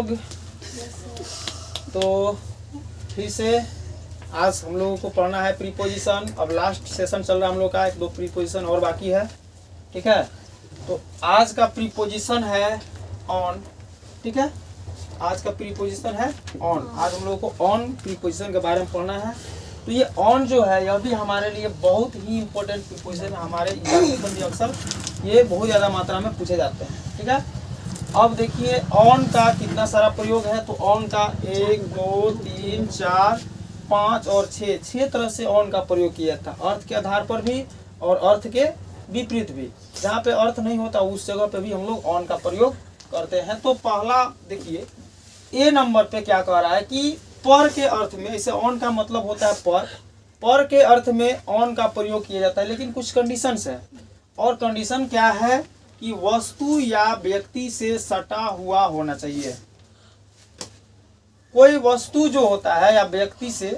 लोग। तो फिर से आज हम लोगों को पढ़ना है प्रीपोजिशन। अब लास्ट सेशन चल रहा है हम लोग का, 1-2 प्रीपोजिशन और बाकी है, ठीक है। तो आज का प्रीपोजिशन है ऑन, ठीक है। आज का प्रीपोजिशन है ऑन। आज हम लोगों को ऑन प्रीपोजिशन के बारे में पढ़ना है। तो ये ऑन जो है यह भी हमारे लिए बहुत ही इंपॉर्टेंट प्रीपोजिशन है। हमारे एग्जामिनेशन में अक्सर ये बहुत ज़्यादा मात्रा में पूछे जाते हैं, ठीक है। अब देखिए ऑन का कितना सारा प्रयोग है। तो ऑन का 1, 2, 3, 4, 5 और 6 तरह से ऑन का प्रयोग किया था। अर्थ के आधार पर भी और अर्थ के विपरीत भी। जहाँ पे अर्थ नहीं होता उस जगह पे भी हम लोग ऑन का प्रयोग करते हैं। तो पहला देखिए ए नंबर पे क्या कह रहा है कि पर के अर्थ में, इसे ऑन का मतलब होता है पर के अर्थ में ऑन का प्रयोग किया जाता है, लेकिन कुछ कंडीशंस है। और कंडीशन क्या है कि वस्तु या व्यक्ति से सटा हुआ होना चाहिए। कोई वस्तु जो होता है या व्यक्ति से,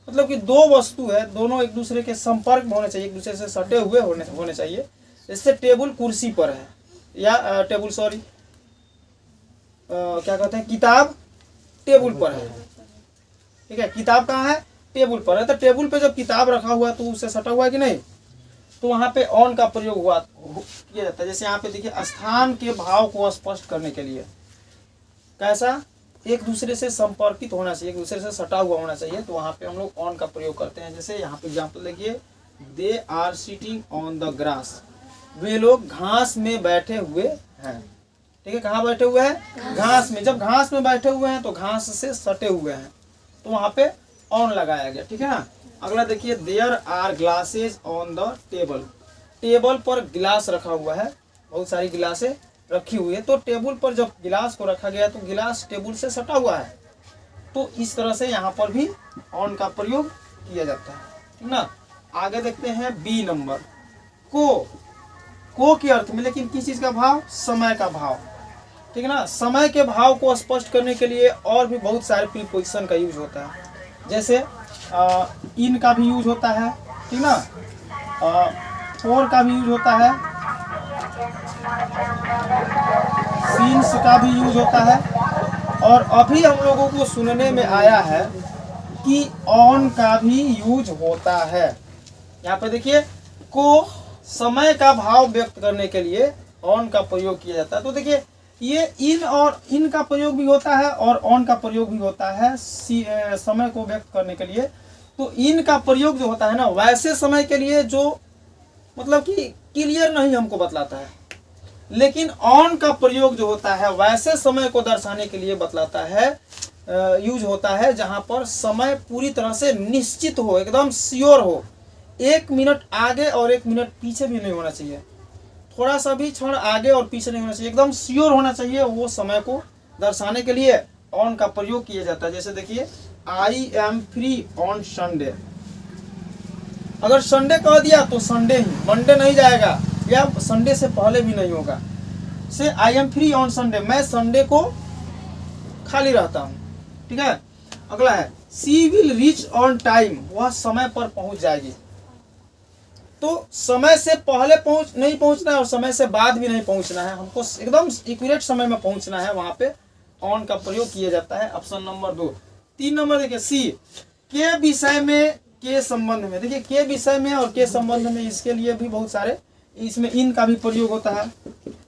मतलब कि दो वस्तु है, दोनों एक दूसरे के संपर्क में होने चाहिए, एक दूसरे से सटे हुए होने चाहिए। जैसे टेबल कुर्सी पर है, या टेबल सॉरी क्या कहते हैं, किताब टेबल पर है, ठीक है। किताब कहाँ है, टेबल पर है। तो टेबल पे जब किताब रखा हुआ है तो उससे सटा हुआ है कि नहीं, तो वहाँ पे ऑन का प्रयोग किया जाता है। जैसे यहाँ पे देखिए स्थान के भाव को स्पष्ट करने के लिए कैसा, एक दूसरे से संपर्कित होना चाहिए, एक दूसरे से सटा हुआ होना चाहिए, तो वहाँ पे हम लोग ऑन का प्रयोग करते हैं। जैसे यहाँ पे एग्जाम्पल देखिए, they are sitting on the grass, वे लोग घास में बैठे हुए हैं, ठीक है। कहाँ बैठे हुए हैं, घास में। जब घास में बैठे हुए हैं तो घास से सटे हुए हैं, तो वहाँ पे ऑन लगाया गया, ठीक है ना। अगला देखिए, there are glasses on the table, table पर गिलास रखा हुआ है, बहुत सारी गिलासें रखी हुई है। तो टेबल पर जब गिलास को रखा गया तो गिलास टेबल से सटा हुआ है, तो इस तरह से यहाँ पर भी ऑन का प्रयोग किया जाता है, ठीक ना। आगे देखते हैं बी नंबर, को के अर्थ में, लेकिन किस चीज का भाव, समय का भाव, ठीक है ना। समय के भाव को स्पष्ट करने के लिए और भी बहुत सारे प्रीपोजिशन का यूज होता है। जैसे इन का भी यूज होता है, ठीक ना। फॉर का भी यूज होता है, सिंस का भी यूज होता है। और अभी हम लोगों को सुनने में आया है कि ऑन का भी यूज होता है। यहाँ पे देखिए, को समय का भाव व्यक्त करने के लिए ऑन का प्रयोग किया जाता है। तो देखिए ये इन और इन का प्रयोग भी होता है और ऑन का प्रयोग भी होता है समय को व्यक्त करने के लिए। तो इन का प्रयोग जो होता है ना, वैसे समय के लिए जो मतलब कि क्लियर नहीं हमको बतलाता है, लेकिन ऑन का प्रयोग जो होता है वैसे समय को दर्शाने के लिए बतलाता है, यूज होता है, जहां पर समय पूरी तरह से निश्चित हो, एकदम श्योर हो। 1 मिनट आगे और 1 मिनट पीछे भी नहीं होना चाहिए, थोड़ा सा भी क्षण आगे और पीछे नहीं होना चाहिए, एकदम श्योर होना चाहिए। वो समय को दर्शाने के लिए ऑन का प्रयोग किया जाता है। जैसे देखिए, I am free on Sunday, अगर संडे कह दिया तो संडे ही, मंडे नहीं जाएगा, या संडे से पहले भी नहीं होगा। से I am free on Sunday, मैं संडे को खाली रहता हूँ, ठीक है। अगला है, सी विल रीच ऑन टाइम, वह समय पर पहुंच जाएगी। तो समय से पहले नहीं पहुंचना है और समय से बाद भी नहीं पहुंचना है, हमको एकदम एक्यूरेट समय में पहुंचना है, वहां पे ऑन का प्रयोग किया जाता है। Option number 2। 3 नंबर देखिए, सी के विषय में, के संबंध में। देखिए के विषय में और के संबंध में, इसके लिए भी बहुत सारे, इसमें इन का भी प्रयोग होता है,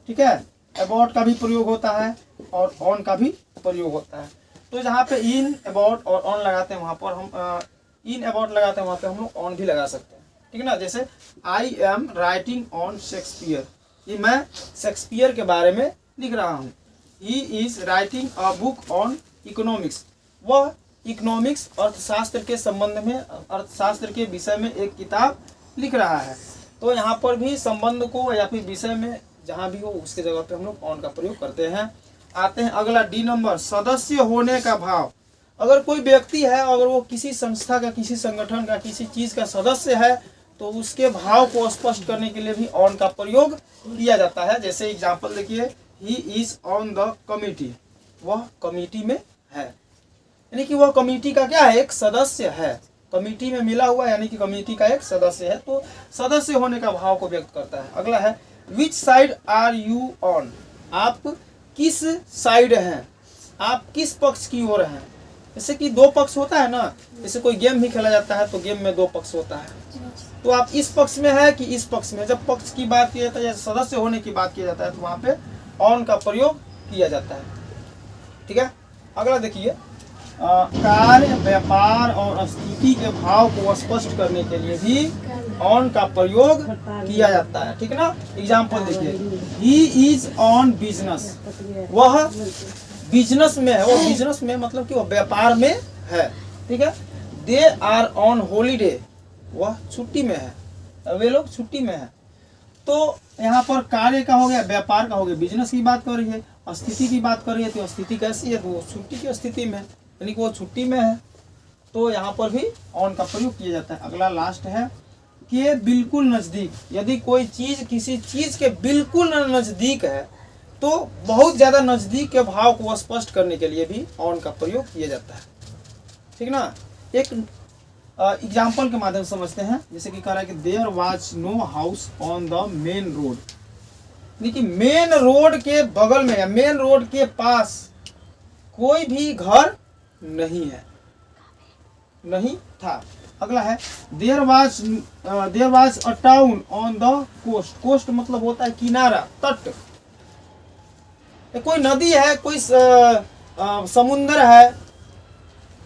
ठीक है। अबाउट का भी प्रयोग होता है और ऑन का भी प्रयोग होता है। तो जहाँ पे इन, अबाउट और ऑन लगाते हैं वहाँ पर हम इन अबाउट लगाते हैं, वहाँ पे हम लोग ऑन भी लगा सकते हैं, ठीक है ना। जैसे I am writing on Shakespeare, ये मैं शेक्सपियर के बारे में लिख रहा हूँ। He is writing a book on economics, वह इकोनॉमिक्स अर्थशास्त्र के संबंध में, अर्थशास्त्र के विषय में एक किताब लिख रहा है। तो यहाँ पर भी संबंध को या फिर विषय में जहाँ भी हो उसके जगह पे हम लोग ऑन का प्रयोग करते हैं। आते हैं अगला डी नंबर, सदस्य होने का भाव। अगर कोई व्यक्ति है, अगर वो किसी संस्था का, किसी संगठन का, किसी चीज का सदस्य है, तो उसके भाव को स्पष्ट करने के लिए भी ऑन का प्रयोग किया जाता है। जैसे एग्जाम्पल देखिए, he is on the committee, वह कमिटी में है, यानी कि वह कमिटी का क्या है, एक सदस्य है, कमिटी में मिला हुआ, यानी कि कमिटी का एक सदस्य है। तो सदस्य होने का भाव को व्यक्त करता है। अगला है, which side are you on, आप किस साइड हैं, आप किस पक्ष की ओर हैं। जैसे कि दो पक्ष होता है ना, जैसे कोई गेम भी खेला जाता है तो गेम में दो पक्ष होता है, तो आप इस पक्ष में है कि इस पक्ष में। जब पक्ष की बात किया जाता है या सदस्य होने की बात किया जाता है तो वहाँ पे ऑन का प्रयोग किया जाता है। ठीक है, अगला देखिए, कार्य, व्यापार और स्थिति के भाव को स्पष्ट करने के लिए भी ऑन का प्रयोग किया जाता है। ठीक है ना, एग्जाम्पल देखिए, ही इज ऑन बिजनेस, वह बिजनेस में है, वो बिजनेस में मतलब कि वो व्यापार में है। ठीक है, दे आर ऑन हॉलीडे, वह छुट्टी में है, वे लोग छुट्टी में है। तो यहाँ पर कार्य का हो गया, व्यापार का हो गया, बिजनेस की बात कर रही है, स्थिति की बात कर रही है, तो स्थिति कैसी है, तो वो छुट्टी की स्थिति में है, यानी कि वो छुट्टी में है, तो यहाँ पर भी ऑन का प्रयोग किया जाता है। अगला लास्ट है कि बिल्कुल नज़दीक, यदि कोई चीज़ किसी चीज़ के बिल्कुल नज़दीक है तो बहुत ज़्यादा नज़दीक के भाव को स्पष्ट करने के लिए भी ऑन का प्रयोग किया जाता है। ठीक ना, एक एग्जाम्पल के माध्यम से समझते हैं। जैसे कि कह रहा है कि there was no house on the main road, यानी मेन रोड के बगल में या मेन रोड के पास कोई भी घर नहीं है, नहीं था। अगला है there was a town on the coast, coast मतलब होता है किनारा, तट। कोई नदी है, कोई समुंदर है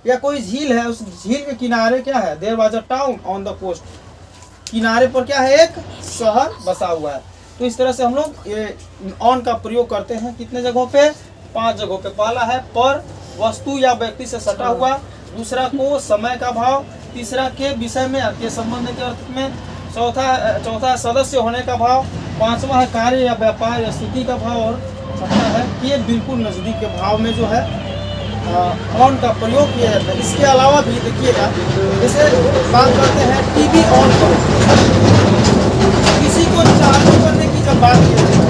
या कोई झील है, उस झील के किनारे क्या है, there was a town on the coast, किनारे पर क्या है, एक शहर बसा हुआ है। तो इस तरह से हम लोग ये ऑन का प्रयोग करते हैं कितने जगहों पे, 5 जगहों पे। पहला है पर, वस्तु या व्यक्ति से सटा हुआ, दूसरा को, समय का भाव, तीसरा के, विषय में के संबंध के अर्थ में, चौथा सदस्य होने का भाव, पांचवा है कार्य या व्यापार या स्थिति का भाव, और छठा है कि बिल्कुल नजदीक के भाव में जो है ऑन का प्रयोग किया जाता है। इसके अलावा भी देखिएगा, जैसे बात करते हैं टीवी ऑन करो, किसी को चालू करने की जब बात की जाती है,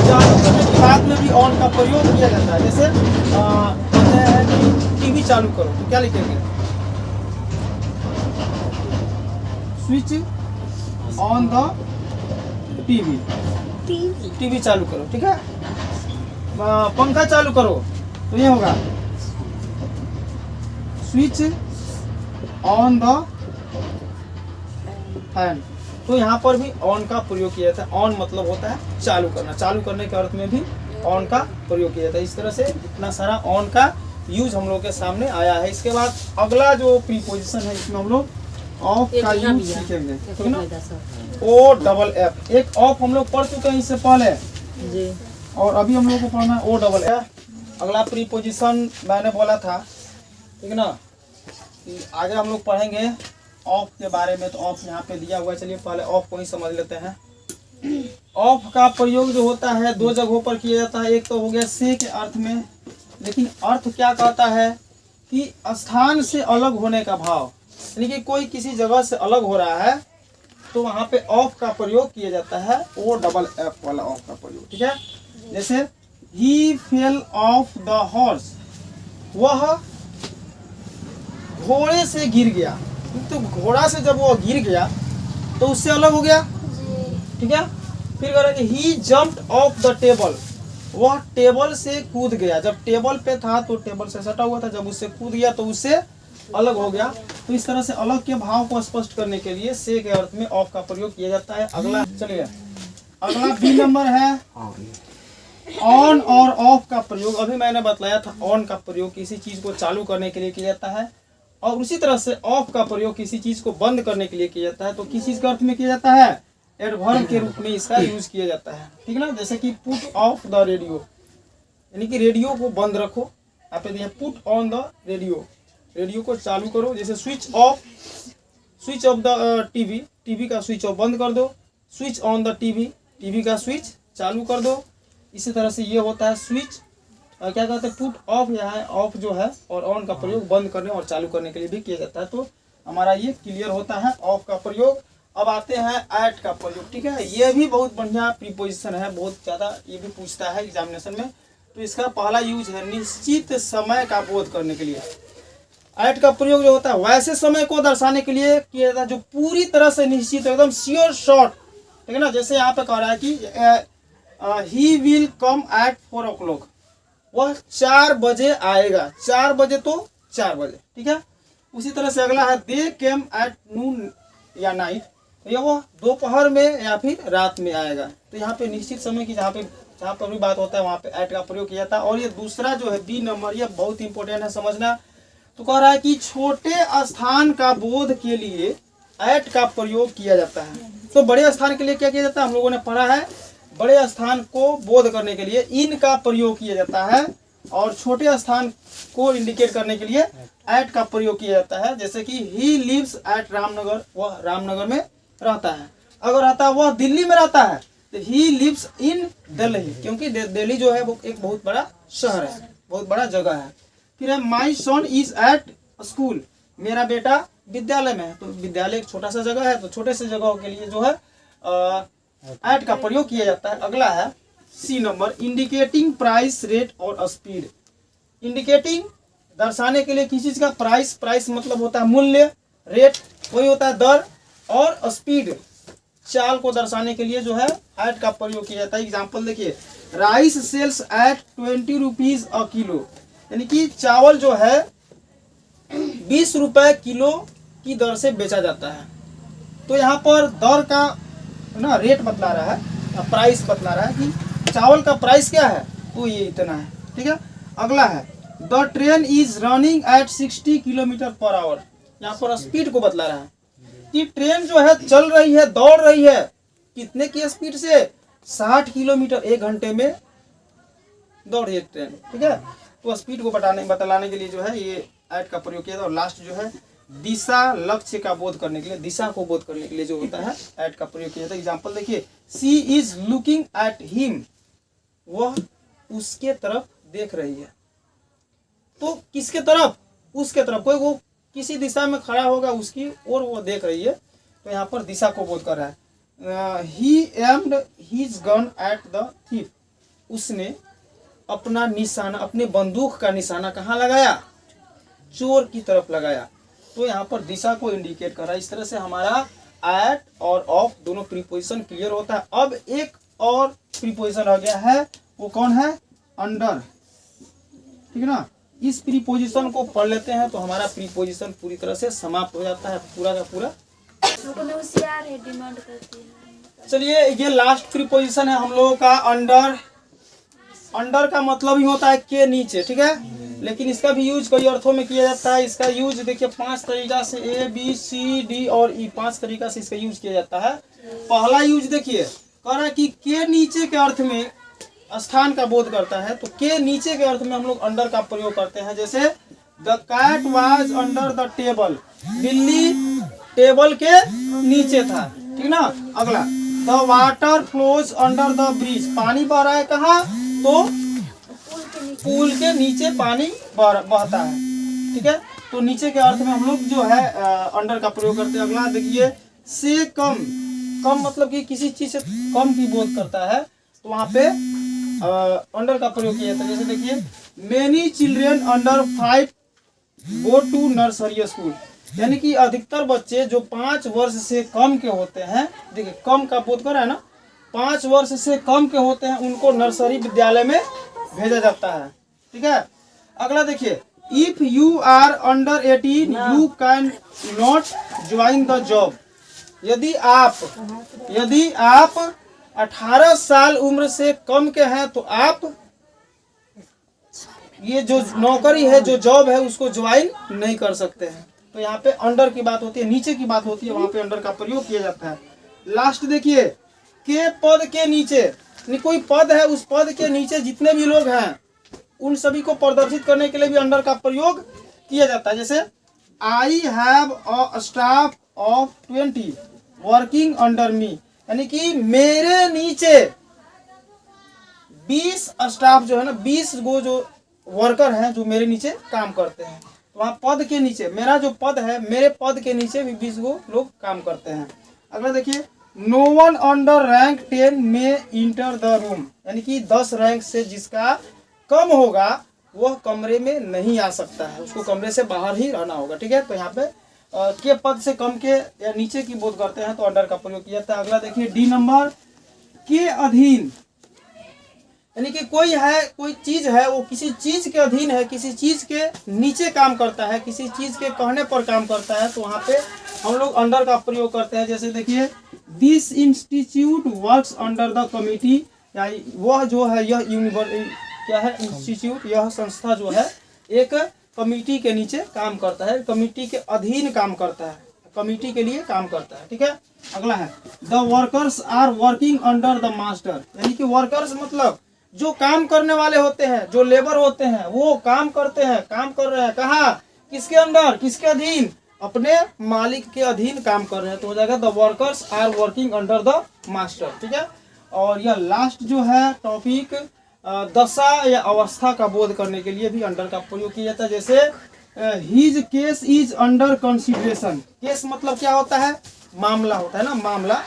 चालू करने की बात में भी ऑन का प्रयोग किया जाता है। जैसे कहते हैं कि टीवी चालू करो, तो क्या लिखेंगे, switch on the TV, TV चालू करो। ठीक है, पंखा चालू करो तो ये होगा स्विच ऑन द फैन। तो यहाँ पर भी ऑन का प्रयोग किया जाता है। ऑन मतलब होता है चालू करना, चालू करने के अर्थ में भी ऑन का प्रयोग किया जाता है। इस तरह से इतना सारा ऑन का यूज हम लोग के सामने आया है। इसके बाद अगला जो प्रीपोजिशन है, इसमें हम लोग ऑफ का यूज सीखेंगे। ठीक है ना, ओ डबल एफ, एक ऑफ हम लोग पढ़ चुके हैं इससे पहले जी, और अभी हम लोग को पढ़ना है ओ डबल एफ। अगला प्रीपोजिशन मैंने बोला था, ठीक है ना, कि आगे हम लोग पढ़ेंगे ऑफ के बारे में। तो ऑफ यहाँ पे दिया हुआ है, चलिए पहले ऑफ को ही समझ लेते हैं। ऑफ का प्रयोग जो होता है 2 जगहों पर किया जाता है। एक तो हो गया से के अर्थ में, लेकिन अर्थ क्या कहता है कि स्थान से अलग होने का भाव, यानी कि कोई किसी जगह से अलग हो रहा है तो वहाँ पे ऑफ का प्रयोग किया जाता है, ओ डबल एफ वाला ऑफ का प्रयोग। ठीक है, जैसे ही फेल ऑफ द हॉर्स, वह घोड़े से गिर गया। तो घोड़ा से जब वो गिर गया तो उससे अलग हो गया। ठीक है, फिर कह रहा है कि ही जंप्ड ऑफ द टेबल, वह टेबल से कूद गया। जब टेबल पे था तो टेबल से सटा हुआ था, जब उससे कूद गया तो उससे अलग हो गया। तो इस तरह से अलग के भाव को स्पष्ट करने के लिए से के अर्थ में ऑफ का प्रयोग किया जाता है। अगला चलिए, अगला बी नंबर है ऑन और ऑफ का प्रयोग। अभी मैंने बतलाया था ऑन का प्रयोग किसी चीज को चालू करने के लिए किया जाता है, और उसी तरह से ऑफ का प्रयोग किसी चीज को बंद करने के लिए किया जाता है। तो किस चीज के अर्थ में किया जाता है, एडवर्ब के रूप में इसका यूज किया जाता है। ठीक है ना, जैसे कि पुट ऑफ द रेडियो, यानी कि रेडियो को बंद रखो। यहाँ पे दिया put on the radio, radio को चालू करो। जैसे switch off the TV, TV का स्विच ऑफ बंद कर दो। Switch on the TV, TV का स्विच चालू कर दो। इसी तरह से ये होता है स्विच क्या कहते हैं, पुट ऑफ, यहाँ ऑफ जो है, और ऑन का प्रयोग बंद करने और चालू करने के लिए भी किया जाता है। तो हमारा ये क्लियर होता है ऑफ का प्रयोग। अब आते हैं एट का प्रयोग। ठीक है, ये भी बहुत बढ़िया प्रीपोजिशन है, बहुत ज़्यादा ये भी पूछता है एग्जामिनेशन में। तो इसका पहला यूज है निश्चित समय का बोध करने के लिए। एट का प्रयोग जो होता है वैसे समय को दर्शाने के लिए किया जाता है जो पूरी तरह से निश्चित, एकदम श्योर शॉट। ठीक है ना, जैसे यहाँ पे कह रहा है कि he will come eight 4 o'clock, वह 4 बजे आएगा। 4 बजे तो 4 बजे, ठीक है। उसी तरह से अगला है दे केम एट नून या नाइट, ये वो दोपहर में या फिर रात में आएगा। तो यहाँ पे निश्चित समय की जहाँ पर भी बात होता है वहाँ पे एट का प्रयोग किया जाता है। और ये दूसरा जो है बी नंबर, ये बहुत इंपॉर्टेंट है समझना। तो कह रहा है कि छोटे स्थान का बोध के लिए एट का प्रयोग किया जाता है। तो बड़े स्थान के लिए क्या किया जाता है, हम लोगों ने पढ़ा है, बड़े स्थान को बोध करने के लिए इन का प्रयोग किया जाता है, और छोटे स्थान को इंडिकेट करने के लिए एट का प्रयोग किया जाता है। जैसे कि ही लिव्स एट रामनगर, वह रामनगर में रहता है। अगर रहता है वह दिल्ली में रहता है तो ही लिव्स इन दिल्ली, क्योंकि दिल्ली जो है वो एक बहुत बड़ा शहर है, बहुत बड़ा जगह है। फिर है माई सन इज एट स्कूल, मेरा बेटा विद्यालय में है। तो विद्यालय एक छोटा सा जगह है, तो छोटे से जगहों के लिए जो है एट का प्रयोग किया जाता है। अगला है C number, indicating price rate और स्पीड। इंडिकेटिंग दर्शाने के लिए किसी चीज का प्राइस, प्राइस मतलब होता है मूल्य, रेट वही होता है दर, और स्पीड चाल को दर्शाने के लिए जो है एट का प्रयोग किया जाता है। एग्जाम्पल देखिए, rice sells at 20 rupees a kilo, यानी कि चावल जो है 20 रुपए किलो की दर से बेचा जाता है। तो यहाँ पर दर का ना रेट बतला रहा है, प्राइस बतला रहा है कि चावल का प्राइस क्या है, तो ये इतना है, ठीक है। अगला है the train is running at 60 kilometre per hour, यहाँ पर स्पीड को बतला रहा है कि ट्रेन जो है चल रही है, दौड़ रही है, कितने की स्पीड से, 60 किलोमीटर 1 घंटे में दौड़ रही है ट्रेन, ठीक है। तो स्पीड को बतलाने के लिए जो है ये एट का प्रयोग किया था। और लास्ट जो है दिशा, लक्ष्य का बोध करने के लिए, दिशा को बोध करने के लिए जो होता है एट का प्रयोग किया जाता है। एग्जाम्पल देखिए, सी इज लुकिंग एट हिम, वह उसके तरफ देख रही है। तो किसके तरफ, उसके तरफ, कोई वो किसी दिशा में खड़ा होगा उसकी और वो देख रही है, तो यहाँ पर दिशा को बोध कर रहा है। He aimed his gun at the thief, उसने अपना निशाना, अपने बंदूक का निशाना कहाँ लगाया, चोर की तरफ लगाया। तो यहाँ पर दिशा को इंडिकेट कर रहा है। इस तरह से हमारा एट और ऑफ दोनों प्रीपोजिशन क्लियर होता है। अब एक और प्रीपोजिशन आ गया है, वो कौन है, अंडर, ठीक है ना। इस प्रीपोजिशन को पढ़ लेते हैं तो हमारा प्रीपोजिशन पूरी तरह से समाप्त हो जाता है, पूरा का पूरा। चलिए, ये लास्ट प्रीपोजिशन है हम लोगों का अंडर। अंडर का मतलब ही होता है के नीचे, ठीक है, लेकिन इसका भी यूज कई अर्थों में किया जाता है। इसका यूज देखिए 5 तरीका से, ए बी सी डी और ई, 5 तरीका से इसका यूज किया जाता है। पहला यूज देखिए, कह रहा है कि के नीचे के अर्थ में स्थान का बोध करता है। तो के नीचे के अर्थ में हम लोग अंडर का प्रयोग करते हैं। जैसे the cat was under the table, बिल्ली टेबल के नीचे था, ठीक ना। अगला, the water flows under the bridge, पानी बह रहा है कहाँ, तो पुल के नीचे पानी बहता है, ठीक है। तो नीचे के अर्थ में हम लोग जो है अंडर का प्रयोग करते हैं। अगला देखिए, से कम, कम मतलब कि किसी चीज से कम की बोध करता है, तो वहां पे अंडर का प्रयोग किया जाता है। जैसे देखिए, many children under 5 go to nursery school, यानी कि अधिकतर बच्चे जो 5 वर्ष से कम के होते हैं, देखिए कम का बोध कर रहा है ना, 5 वर्ष से कम के होते हैं उनको नर्सरी विद्यालय में भेजा जाता है, ठीक है। अगला देखिए, if you are under 18 you can not join the job, यदि आप 18 साल उम्र से कम के हैं तो आप ये जो नौकरी है, जो जॉब है, उसको ज्वाइन नहीं कर सकते हैं। तो यहाँ पे अंडर की बात होती है, नीचे की बात होती है, वहां पे अंडर का प्रयोग किया जाता है। लास्ट देखिए, के पद के नीचे, कोई पद है, उस पद के नीचे जितने भी लोग हैं उन सभी को प्रदर्शित करने के लिए भी अंडर का प्रयोग किया जाता है। जैसे I have a staff of 20 working under मी, यानी कि मेरे नीचे 20 स्टाफ जो है ना, 20 गो जो वर्कर हैं जो मेरे नीचे काम करते हैं। वहाँ पद के नीचे, मेरा जो पद है, मेरे पद के नीचे भी 20 गो लोग काम करते हैं। अगला देखिए, नो वन अंडर रैंक 10 में इंटर द रूम, यानी कि 10 रैंक से जिसका कम होगा वह कमरे में नहीं आ सकता है, उसको कमरे से बाहर ही रहना होगा, ठीक है। तो यहाँ पे के पद से कम के या नीचे की बोध करते हैं तो अंडर का प्रयोग किया जाता है। अगला देखिए, डी नंबर, के अधीन, यानी कि कोई चीज है, वो किसी चीज के अधीन है, किसी चीज के नीचे काम करता है, किसी चीज के कहने पर काम करता है, तो वहाँ पे हम लोग अंडर का प्रयोग करते हैं। जैसे देखिए, this institute works under the committee, या वह जो है यह क्या है, इंस्टीट्यूट, यह संस्था जो है एक कमिटी के नीचे काम करता है, कमिटी के अधीन काम करता है, कमिटी के लिए काम करता है। ठीक है, अगला है the workers are working under the master, यानी कि वर्कर्स मतलब जो काम करने वाले होते हैं, जो लेबर होते हैं, वो काम करते हैं, काम कर रहे हैं, कहाँ, किसके अंदर, किसके अधीन, अपने मालिक के अधीन काम कर रहे हैं, तो हो जाएगा the workers are working under the master. ठीक है, और यह लास्ट जो है टॉपिक दशा या अवस्था का बोध करने के लिए भी अंडर का प्रयोग किया जाता है। जैसे his case is under consideration, case मतलब क्या होता है, मामला होता है ना, मामला,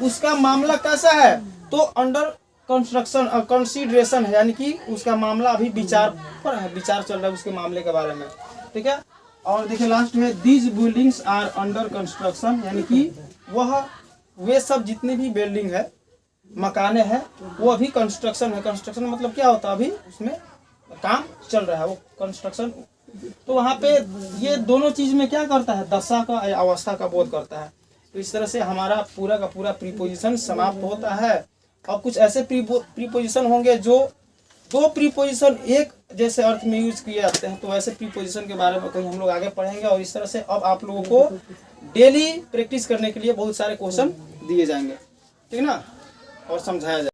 उसका मामला कैसा है, तो अंडर कंस्ट्रक्शन कंसिडरेशन है, यानी कि उसका मामला अभी विचार पर है, विचार चल रहा है उसके मामले के बारे में। ठीक है, और देखिए लास्ट में these buildings are under construction, यानी कि वे सब जितने भी बिल्डिंग है, मकाने हैं, वो अभी कंस्ट्रक्शन है। कंस्ट्रक्शन मतलब क्या होता है, अभी उसमें काम चल रहा है, वो कंस्ट्रक्शन। तो वहाँ पे ये दोनों चीज में क्या करता है, दशा का या अवस्था का बोध करता है। तो इस तरह से हमारा पूरा का पूरा प्रीपोजिशन समाप्त होता है। अब कुछ ऐसे प्रीपोजिशन होंगे जो दो प्रीपोजिशन एक जैसे अर्थ में यूज किए जाते हैं, तो ऐसे प्रीपोजिशन के बारे में कहीं हम लोग आगे पढ़ेंगे। और इस तरह से अब आप लोगों को डेली प्रैक्टिस करने के लिए बहुत सारे क्वेश्चन दिए जाएंगे, ठीक ना, और समझाया जाए।